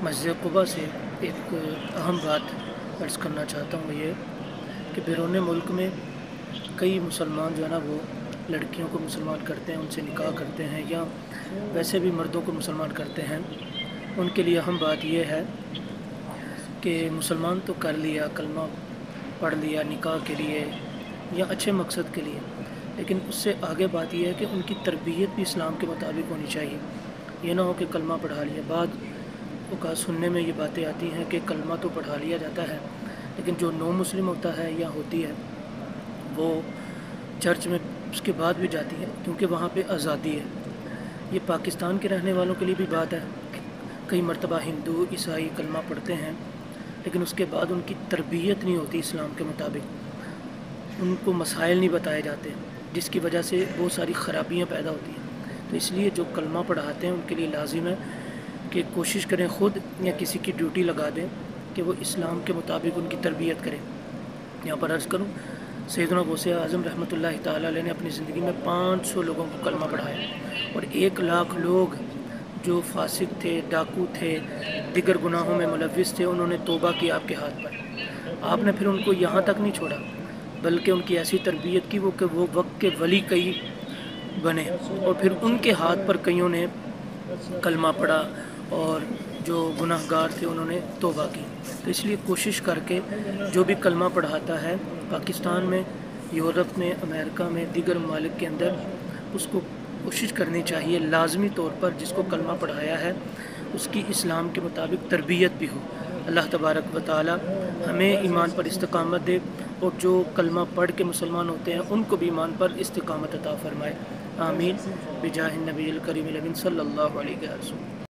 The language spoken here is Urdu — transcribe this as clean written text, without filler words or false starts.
مسجد قباء سے ایک اہم بات عرض کرنا چاہتا ہوں، یہ کہ بیرون ملک میں کئی مسلمان جو ہے نا وہ لڑکیوں کو مسلمان کرتے ہیں، ان سے نکاح کرتے ہیں، یا ویسے بھی مردوں کو مسلمان کرتے ہیں۔ ان کے لیے اہم بات یہ ہے کہ مسلمان تو کر لیا، کلمہ پڑھ لیا نکاح کے لیے یا اچھے مقصد کے لیے، لیکن اس سے آگے بات یہ ہے کہ ان کی تربیت بھی اسلام کے مطابق ہونی چاہیے۔ یہ نہ ہو کہ کلمہ پڑھا لیا، بعد اوقات سننے میں یہ باتیں آتی ہیں کہ کلمہ تو پڑھا لیا جاتا ہے، لیکن جو نو مسلم ہوتا ہے یا ہوتی ہے وہ چرچ میں اس کے بعد بھی جاتی ہے، کیونکہ وہاں پہ آزادی ہے۔ یہ پاکستان کے رہنے والوں کے لیے بھی بات ہے، کئی مرتبہ ہندو عیسائی کلمہ پڑھتے ہیں لیکن اس کے بعد ان کی تربیت نہیں ہوتی اسلام کے مطابق، ان کو مسائل نہیں بتائے جاتے، جس کی وجہ سے بہت ساری خرابیاں پیدا ہوتی ہیں۔ تو اس لیے جو کلمہ پڑھاتے ہیں ان کے لیے لازم ہے کہ کوشش کریں خود یا کسی کی ڈیوٹی لگا دیں کہ وہ اسلام کے مطابق ان کی تربیت کریں۔ یہاں پر عرض کروں، سیدنا غوث اعظم رحمۃ اللہ تعالیٰ علیہ نے اپنی زندگی میں 500 لوگوں کو کلمہ پڑھایا، اور 1 لاکھ لوگ جو فاسق تھے، ڈاکو تھے، دیگر گناہوں میں ملوث تھے، انہوں نے توبہ کی آپ کے ہاتھ پر۔ آپ نے پھر ان کو یہاں تک نہیں چھوڑا، بلکہ ان کی ایسی تربیت کی کہ وہ وقت کے ولی کئی بنے، اور پھر ان کے ہاتھ پر کئیوں نے کلمہ پڑھا اور جو گناہ گار تھے انہوں نے توبہ کی۔ تو اس لیے کوشش کر کے جو بھی کلمہ پڑھاتا ہے پاکستان میں، یورپ میں، امریکہ میں، دیگر ممالک کے اندر، اس کو کوشش کرنی چاہیے لازمی طور پر جس کو کلمہ پڑھایا ہے اس کی اسلام کے مطابق تربیت بھی ہو۔ اللہ تبارک و تعالی ہمیں ایمان پر استقامت دے، اور جو کلمہ پڑھ کے مسلمان ہوتے ہیں ان کو بھی ایمان پر استقامت عطا فرمائے۔ آمین بجاہ النبی الکریم الامین صلی اللہ علیہ وسلم۔